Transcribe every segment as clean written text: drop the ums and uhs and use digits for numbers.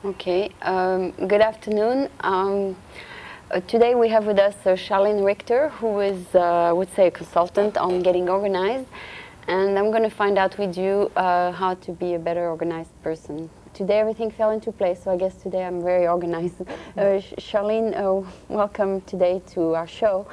Okay, good afternoon. Today we have with us Charlene Richter, who is, I would say, a consultant on getting organized. And I'm going to find out with you how to be a better organized person. Today everything fell into place, so I guess today I'm very organized. Charlene, welcome today to our show.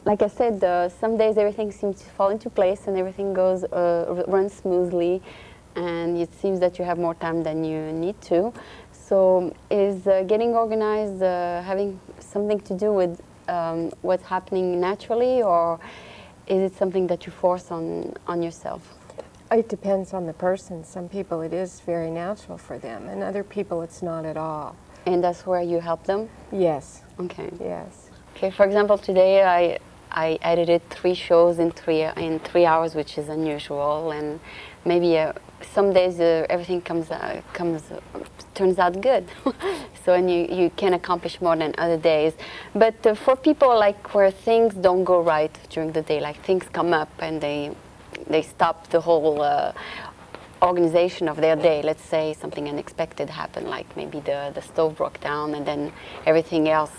Like I said, some days everything seems to fall into place and everything runs smoothly. And it seems that you have more time than you need to. So is getting organized having something to do with what's happening naturally, or is it something that you force on yourself? It depends on the person. Some people it is very natural for them, and other people it's not at all. And that's where you help them? Yes. Okay. Yes. Okay, for example, today I edited 3 shows in 3 hours, which is unusual, and maybe some days everything turns out good. So and you can accomplish more than other days. But for people like where things don't go right during the day, like things come up and they stop the whole organization of their day. Let's say something unexpected happened, like maybe the stove broke down and then everything else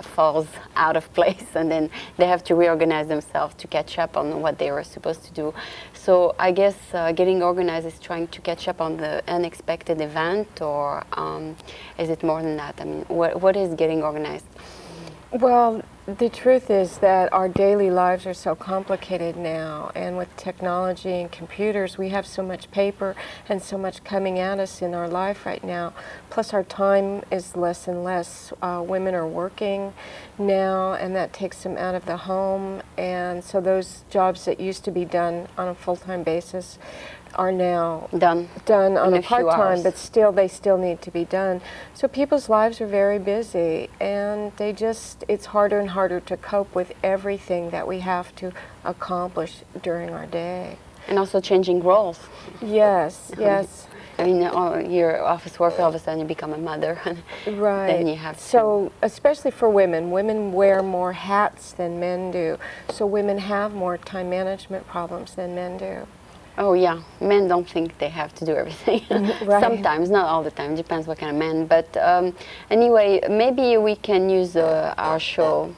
falls out of place, and then they have to reorganize themselves to catch up on what they were supposed to do. So I guess getting organized is trying to catch up on the unexpected event, or is it more than that? I mean, what is getting organized? Well, the truth is that our daily lives are so complicated now, and with technology and computers, we have so much paper and so much coming at us in our life right now. Plus, our time is less and less. Women are working now, and that takes them out of the home, and so those jobs that used to be done on a full-time basis are now done on a part-time, but they still need to be done. So people's lives are very busy, and it's harder and harder to cope with everything that we have to accomplish during our day. And also changing roles. Yes, yes. I mean, your office worker, all of a sudden you become a mother. Right. Then you have So, especially for women wear more hats than men do. So women have more time management problems than men do. Oh yeah, men don't think they have to do everything. Right. Sometimes, not all the time, depends what kind of man. But anyway, maybe we can use our show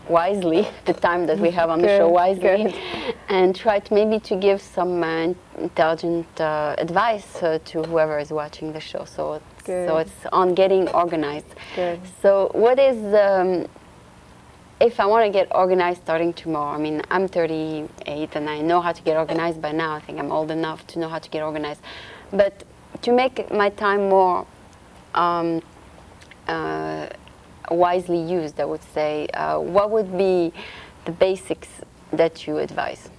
wisely, the time that we have on the show wisely, and try to maybe to give some intelligent advice to whoever is watching the show. So it's on getting organized. Good. So what is if I want to get organized starting tomorrow? I mean, I'm 38 and I know how to get organized by now. I think I'm old enough to know how to get organized. But to make my time more wisely used, I would say, what would be the basics that you advise?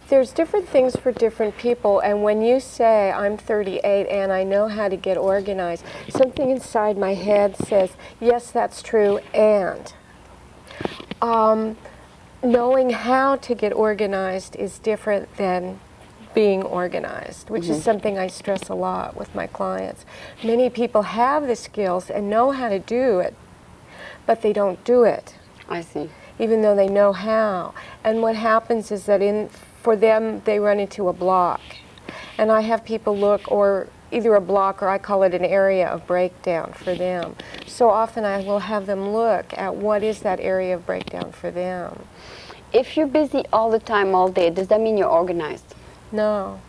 There's different things for different people, and when you say, I'm 38 and I know how to get organized, something inside my head says, yes, that's true, and knowing how to get organized is different than being organized, which is something I stress a lot with my clients. Many people have the skills and know how to do it, but they don't do it. I see. Even though they know how. And what happens is that for them, they run into a block. And I have people look, or either a block, or I call it an area of breakdown for them. So often I will have them look at what is that area of breakdown for them. If you're busy all the time, all day, does that mean you're organized? No.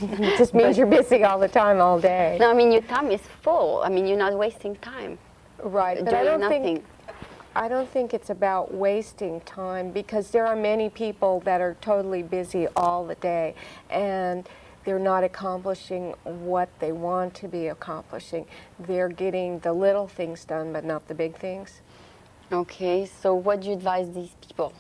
It just means you're busy all the time, all day. No, I mean, your time is full. I mean, you're not wasting time. Right, but I don't think it's about wasting time, because there are many people that are totally busy all the day, and they're not accomplishing what they want to be accomplishing. They're getting the little things done, but not the big things. Okay, so what do you advise these people?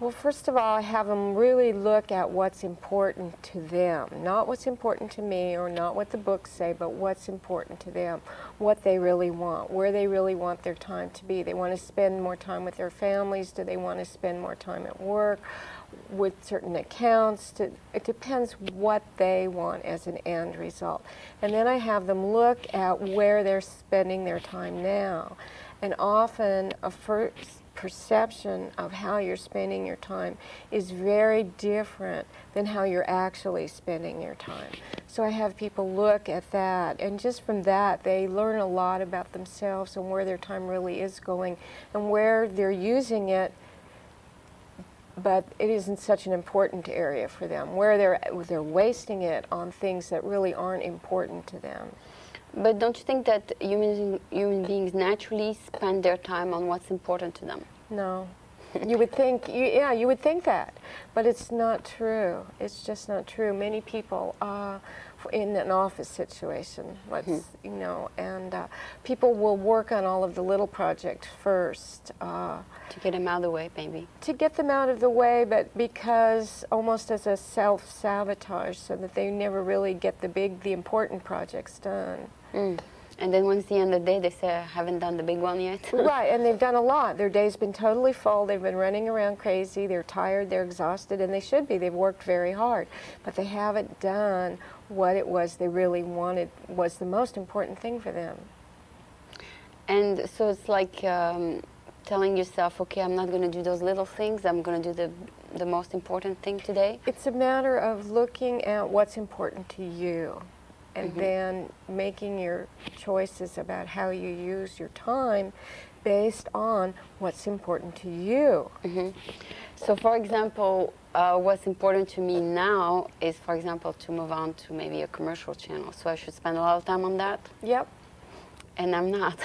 Well, first of all, I have them really look at what's important to them. Not what's important to me, or not what the books say, but what's important to them. What they really want, where they really want their time to be. They want to spend more time with their families. Do they want to spend more time at work with certain accounts? It depends what they want as an end result. And then I have them look at where they're spending their time now. And often a first perception of how you're spending your time is very different than how you're actually spending your time. So I have people look at that, and just from that they learn a lot about themselves and where their time really is going and where they're using it, but it isn't such an important area for them, where they're wasting it on things that really aren't important to them. But don't you think that human beings naturally spend their time on what's important to them? No. You would think, you would think that, but it's not true. It's just not true. Many people, in an office situation, and people will work on all of the little projects first. To get them out of the way, maybe. To get them out of the way, but because almost as a self-sabotage, so that they never really get the important projects done. Mm. And then once the end of the day, they say, I haven't done the big one yet. Right, and they've done a lot. Their day's been totally full. They've been running around crazy. They're tired. They're exhausted, and they should be. They've worked very hard. But they haven't done what it was they really wanted was the most important thing for them. And so it's like telling yourself, okay, I'm not going to do those little things. I'm going to do the most important thing today. It's a matter of looking at what's important to you, and then making your choices about how you use your time based on what's important to you. So, for example, what's important to me now is, for example, to move on to maybe a commercial channel. So I should spend a lot of time on that? Yep. And I'm not.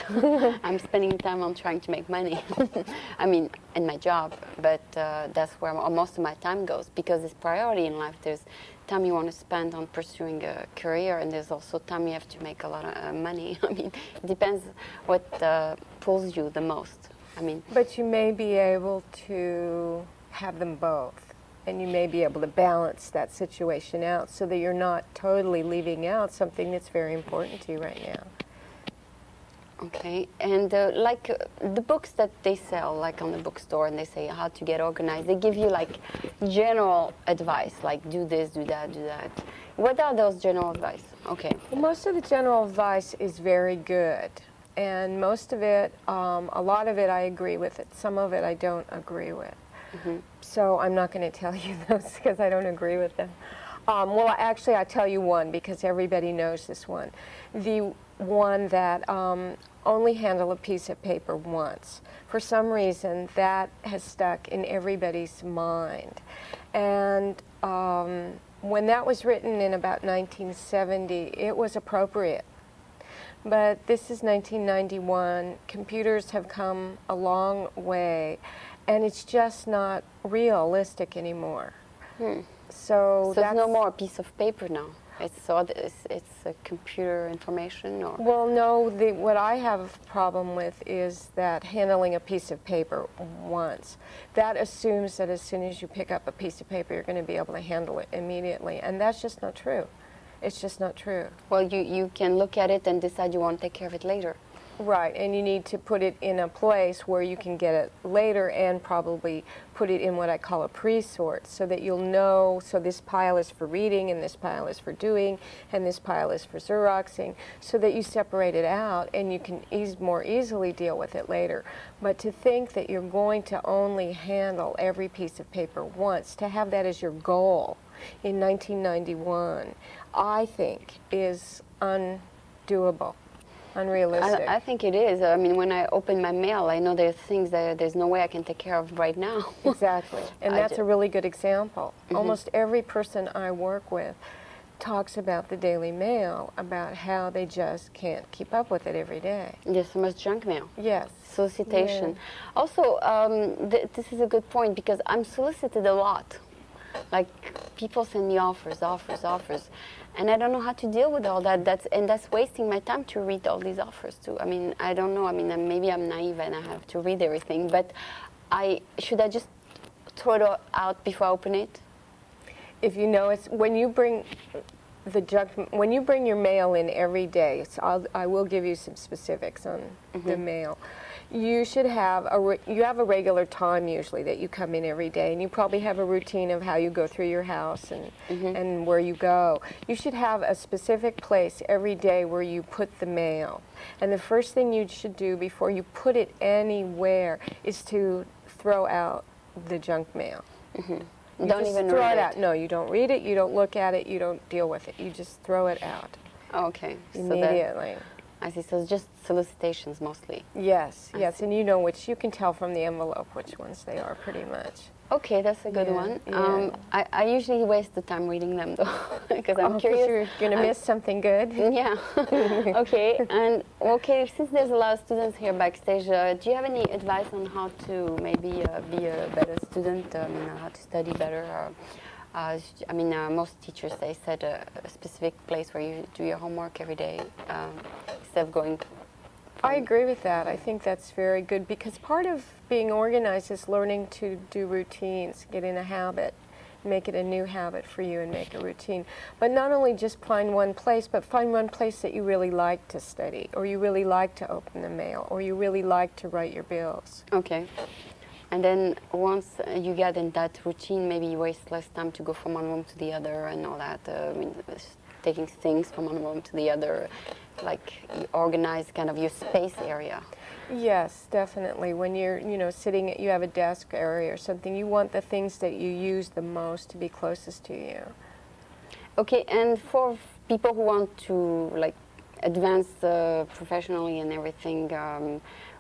I'm spending time on trying to make money. I mean, in my job, but that's where most of my time goes, because it's priority in life. There's time you want to spend on pursuing a career, and there's also time you have to make a lot of money. I mean, it depends what pulls you the most. I mean, but you may be able to have them both, and you may be able to balance that situation out so that you're not totally leaving out something that's very important to you right now. Okay, and like the books that they sell, like on the bookstore, and they say how to get organized, they give you like general advice, like do this, do that, do that. What are those general advice? Okay. Well, most of the general advice is very good, and most of it, a lot of it I agree with it. Some of it I don't agree with. So I'm not going to tell you those because I don't agree with them. Well, actually, I'll tell you one because everybody knows this one. The one that only handle a piece of paper once. For some reason, that has stuck in everybody's mind. And when that was written in about 1970, it was appropriate. But this is 1991. Computers have come a long way, and it's just not realistic anymore. So it's no more a piece of paper now. It's a computer information, or? Well, no. What I have a problem with is that handling a piece of paper once. That assumes that as soon as you pick up a piece of paper, you're going to be able to handle it immediately, and that's just not true. It's just not true. Well, you can look at it and decide you want to take care of it later. Right, and you need to put it in a place where you can get it later, and probably put it in what I call a pre-sort, so that you'll know, so this pile is for reading, and this pile is for doing, and this pile is for Xeroxing, so that you separate it out and you can more easily deal with it later. But to think that you're going to only handle every piece of paper once, to have that as your goal in 1991, I think is undoable. Unrealistic. I think it is. I mean, when I open my mail, I know there's things that there's no way I can take care of right now. Exactly. And that's a really good example. Almost every person I work with talks about the Daily Mail, about how they just can't keep up with it every day. There's so much junk mail. Yes. Solicitation. Yeah. Also, this is a good point, because I'm solicited a lot. Like, people send me offers, and I don't know how to deal with all that. That's wasting my time to read all these offers too. I mean, I don't know. I mean, maybe I'm naive and I have to read everything, but should I just throw it out before I open it? If you know, it's when you bring when you bring your mail in every day. So I will give you some specifics on the mail. You should have you have a regular time usually that you come in every day, and you probably have a routine of how you go through your house and where you go. You should have a specific place every day where you put the mail. And the first thing you should do before you put it anywhere is to throw out the junk mail. You Don't even throw read it it. out. No, you don't read it, you don't look at it, you don't deal with it. You just throw it out Okay. immediately. I see. So it's just solicitations mostly. Yes, yes, and you know which, you can tell from the envelope which ones they are pretty much. Okay, that's a good Yeah, one. yeah. I usually waste the time reading them though, because I'm 'Cause curious. you're going to miss something good. Yeah. Okay. And okay, since there's a lot of students here backstage, do you have any advice on how to maybe be a better student? How to study better? Most teachers they said a specific place where you do your homework every day instead of going. I agree with that. I think that's very good because part of being organized is learning to do routines, get in a habit, make it a new habit for you and make a routine. But not only just find one place, but find one place that you really like to study, or you really like to open the mail, or you really like to write your bills. Okay. And then once you get in that routine, maybe you waste less time to go from one room to the other and all that. Taking things from one room to the other, like you organize kind of your space area. Yes, definitely. When you're, sitting, you have a desk area or something, you want the things that you use the most to be closest to you. Okay, and for people who want to like advance professionally and everything,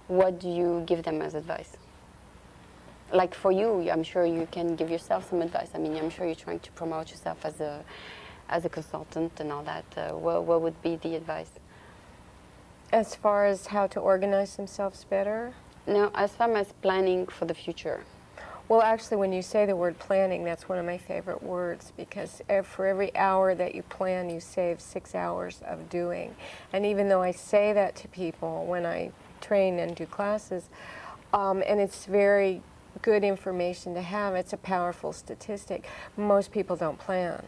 what do you give them as advice? Like for you, I'm sure you can give yourself some advice. I'm sure you're trying to promote yourself as a consultant and all that. What would be the advice? As far as how to organize themselves better? No, as far as planning for the future. Well, actually, when you say the word planning, that's one of my favorite words because for every hour that you plan, you save 6 hours of doing. And even though I say that to people when I train and do classes, and it's very good information to have, it's a powerful statistic, most people don't plan.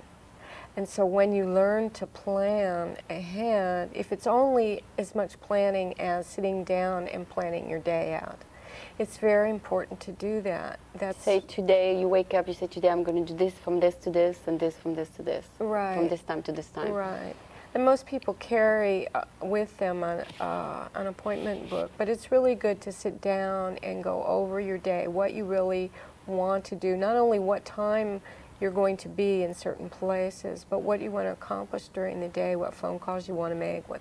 And so when you learn to plan ahead, if it's only as much planning as sitting down and planning your day out, it's very important to do that. Say today, you wake up, you say today I'm going to do this from this to this and this from this to this. Right. From this time to this time. Right. And most people carry with them an appointment book, but it's really good to sit down and go over your day, what you really want to do, not only what time you're going to be in certain places, but what you want to accomplish during the day, what phone calls you want to make, what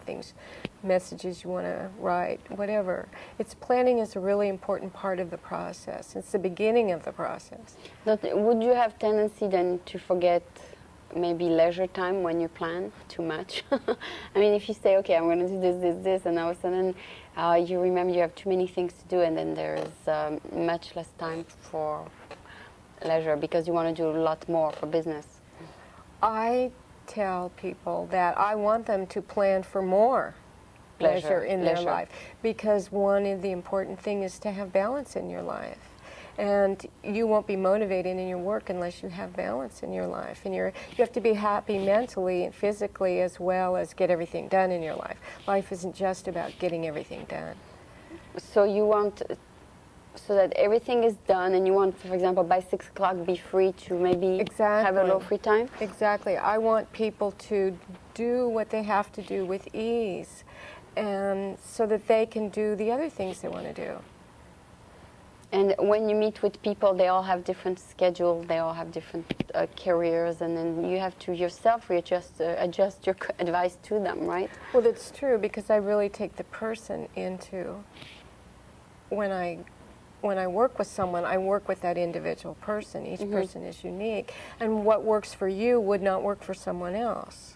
messages you want to write, whatever. Planning is a really important part of the process. It's the beginning of the process. Would you have tendency then to forget maybe leisure time when you plan too much? If you say, okay, I'm going to do this, and all of a sudden you remember you have too many things to do, and then there's much less time for leisure because you want to do a lot more for business. I tell people that I want them to plan for more leisure in their life because one of the important things is to have balance in your life. And you won't be motivated in your work unless you have balance in your life. And you have to be happy mentally and physically as well as get everything done in your life. Life isn't just about getting everything done. So you want so that everything is done, and you want, for example, by 6 o'clock be free to maybe have a little free time? Exactly. I want people to do what they have to do with ease, and so that they can do the other things they want to do. And when you meet with people, they all have different schedules, they all have different careers, and then you have to yourself adjust your advice to them, right? Well, that's true, because I really take the person into, when I work with someone, I work with that individual person. Each person is unique, and what works for you would not work for someone else.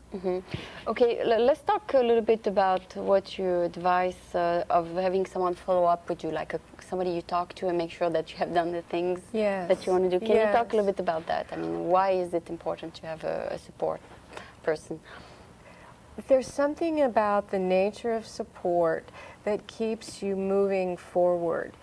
Okay, let's talk a little bit about what you advise of having someone follow up with you, like somebody you talk to and make sure that you have done the things that you want to do. Can you talk a little bit about that? Why is it important to have a support person? There's something about the nature of support that keeps you moving forward.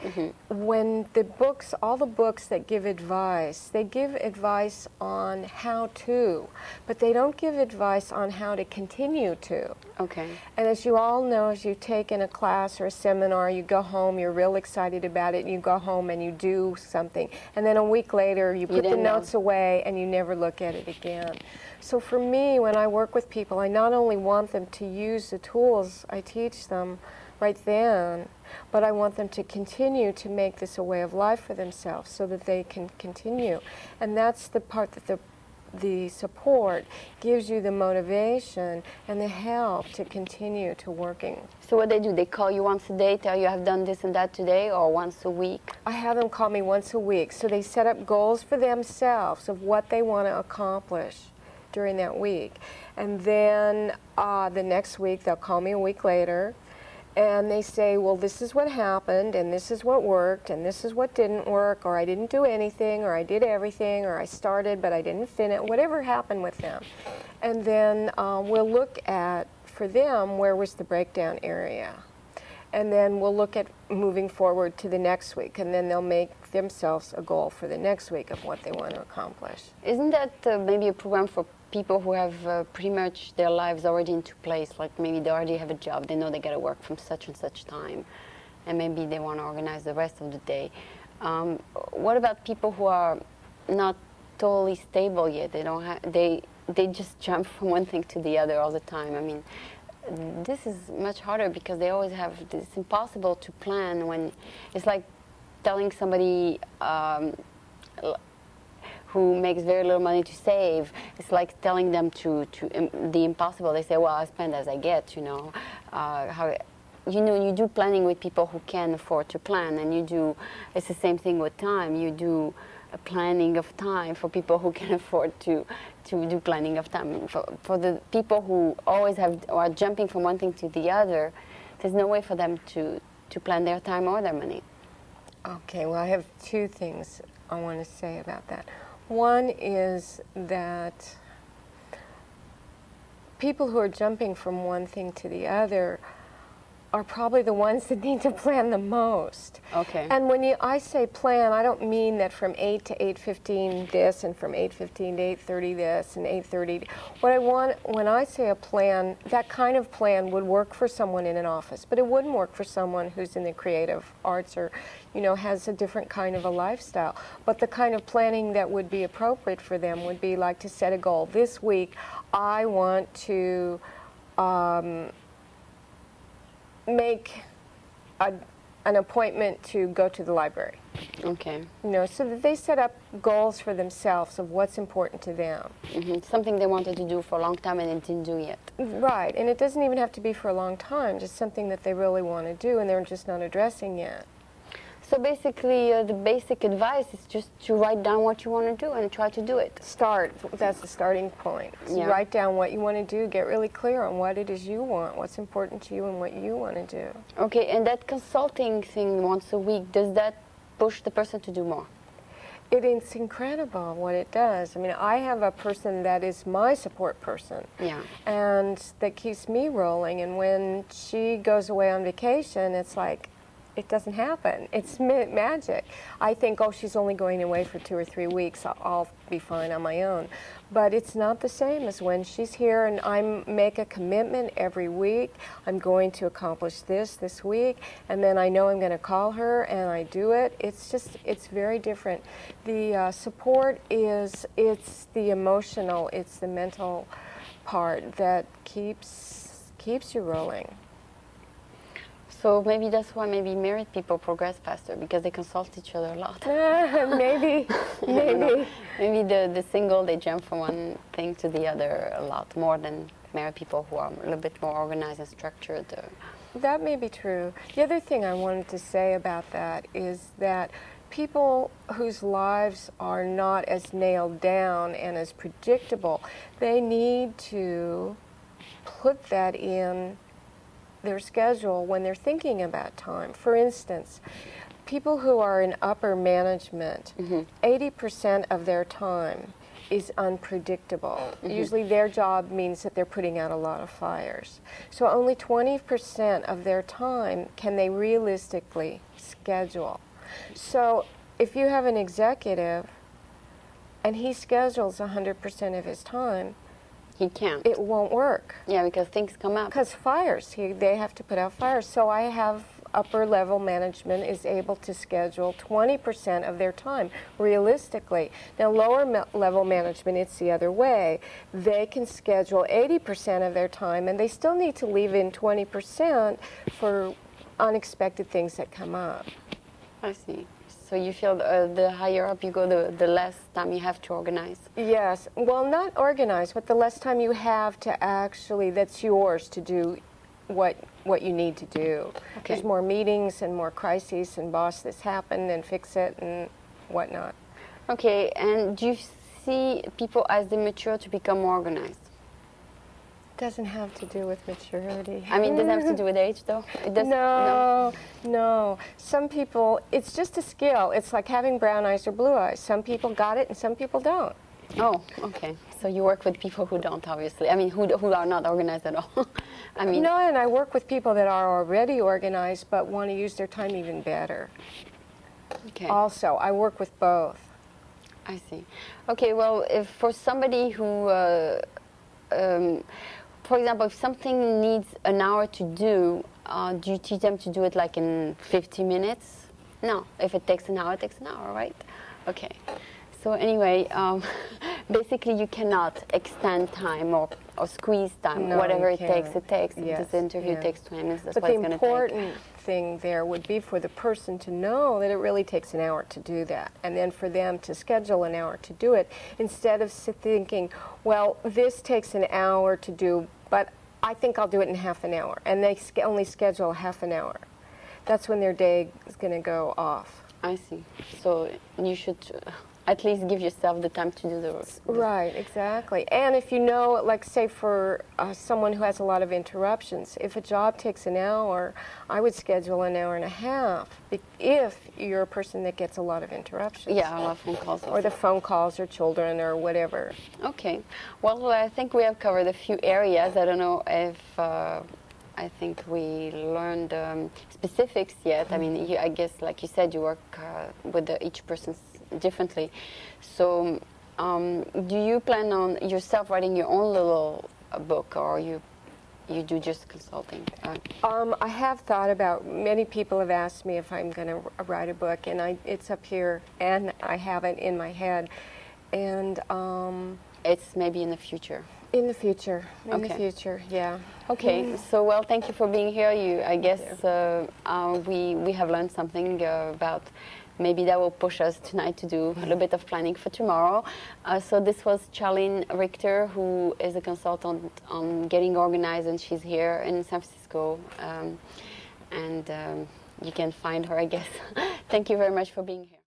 When the books, all the books that give advice, they give advice on how to, but they don't give advice on how to continue to. Okay. And as you all know, as you take in a class or a seminar, you go home, you're real excited about it, and you go home and you do something. And then a week later, you put the notes away and you never look at it again. So for me, when I work with people, I not only want them to use the tools I teach them right then, but I want them to continue to make this a way of life for themselves so that they can continue. And that's the part that the support gives you the motivation and the help to continue to working. So what they do, they call you once a day, tell you I've done this and that today, or once a week? I have them call me once a week. So they set up goals for themselves of what they want to accomplish during that week. And then the next week, they'll call me a week later, and they say, well, this is what happened, and this is what worked, and this is what didn't work, or I didn't do anything, or I did everything, or I started but I didn't finish, whatever happened with them. And then we'll look at, for them, where was the breakdown area. And then we'll look at moving forward to the next week, and then they'll make themselves a goal for the next week of what they want to accomplish. Isn't that maybe a program for people who have pretty much their lives already into place, like maybe they already have a job, they know they got to work from such and such time, and maybe they want to organize the rest of the day. What about people who are not totally stable yet? They don't have, they just jump from one thing to the other all the time. I mean, this is much harder because they always have, it's impossible to plan when, it's like telling somebody who makes very little money to save. It's like telling them to the impossible. They say, well, I spend as I get, you know. You do planning with people who can afford to plan, and you do, it's the same thing with time. You do a planning of time for people who can afford to do planning of time. For the people who always are jumping from one thing to the other, there's no way for them to plan their time or their money. Okay, well, I have two things I want to say about that. One is that people who are jumping from one thing to the other are probably the ones that need to plan the most. Okay. And when I say plan, I don't mean that from 8 to 8:15 this, and from 8:15 to 8:30 this, and 8:30. What I want, when I say a plan, that kind of plan would work for someone in an office, but it wouldn't work for someone who's in the creative arts or, you know, has a different kind of a lifestyle. But the kind of planning that would be appropriate for them would be like to set a goal. This week, I want to make an appointment to go to the library. Okay. You know, so that they set up goals for themselves of what's important to them. Mm-hmm. Something they wanted to do for a long time and they didn't do yet. Right, and it doesn't even have to be for a long time, just something that they really want to do and they're just not addressing yet. So basically, the basic advice is just to write down what you want to do and try to do it. Start. That's the starting point. So Yeah. write down what you want to do. Get really clear on what it is you want, what's important to you and what you want to do. Okay, and that consulting thing once a week, does that push the person to do more? It's incredible what it does. I mean, I have a person that is my support person. Yeah. And that keeps me rolling. And when she goes away on vacation, it's like, it doesn't happen. It's magic. I think, oh, she's only going away for 2 or 3 weeks. I'll be fine on my own. But it's not the same as when she's here and I make a commitment every week. I'm going to accomplish this week, and then I know I'm going to call her and I do it. It's very different. The support it's the emotional, it's the mental part that keeps you rolling. So maybe that's why maybe married people progress faster, because they consult each other a lot. Maybe. Maybe the single, they jump from one thing to the other a lot more than married people who are a little bit more organized and structured. That may be true. The other thing I wanted to say about that is that people whose lives are not as nailed down and as predictable, they need to put that in their schedule when they're thinking about time. For instance, people who are in upper management, 80% of their time is unpredictable. Usually their job means that they're putting out a lot of fires. So only 20% of their time can they realistically schedule. So if you have an executive and he schedules 100% of his time, He can't. it won't work. Yeah, because things come up. Because fires, they have to put out fires. So I have upper level management is able to schedule 20% of their time realistically. Now lower level management, it's the other way. They can schedule 80% of their time and they still need to leave in 20% for unexpected things that come up. I see. So you feel the higher up you go, the less time you have to organize. Yes. Well, not organize, but the less time you have to actually, that's yours to do what you need to do. Okay. There's more meetings and more crises and boss, this happened and fix it and whatnot. Okay, and do you see people as they mature to become more organized? Doesn't have to do with maturity. I mean, it doesn't have to do with age, though? It does, No. Some people, it's just a skill. It's like having brown eyes or blue eyes. Some people got it and some people don't. Oh, okay. So you work with people who don't, obviously. I mean, who are not organized at all. I mean, No, and I work with people that are already organized but want to use their time even better. okay. Also, I work with both. I see. Okay, well, if for somebody who, for example, if something needs an hour to do you teach them to do it like in 50 minutes? No. If it takes an hour, it takes an hour, right? Okay. So anyway, basically you cannot extend time or squeeze time. No, whatever you it takes, can't. it takes. Yes, If this interview yeah. takes 20 minutes, that's But what the it's going to take. important thing there would be for the person to know that it really takes an hour to do that, and then for them to schedule an hour to do it, instead of thinking, well, this takes an hour to do, but I think I'll do it in half an hour, and they only schedule half an hour. That's when their day is going to go off. I see. So you should at least give yourself the time to do the Right, exactly. And if you know, like say for someone who has a lot of interruptions, if a job takes an hour, I would schedule an hour and a half if you're a person that gets a lot of interruptions. Yeah, a lot of phone calls. Or the phone calls or children or whatever. Okay. Well, I think we have covered a few areas. I don't know if I think we learned specifics yet. I mean, I guess, like you said, you work with each person differently. So, do you plan on yourself writing your own little book, or you do just consulting? I have thought about. Many people have asked me if I'm going to write a book, and it's up here, and I have it in my head, and it's maybe in the future. In the future, Okay. yeah. Okay, so well, thank you for being here. I guess we have learned something about. Maybe that will push us tonight to do a little bit of planning for tomorrow. So this was Charlene Richter, who is a consultant on getting organized, and she's here in San Francisco. And you can find her, I guess. Thank you very much for being here.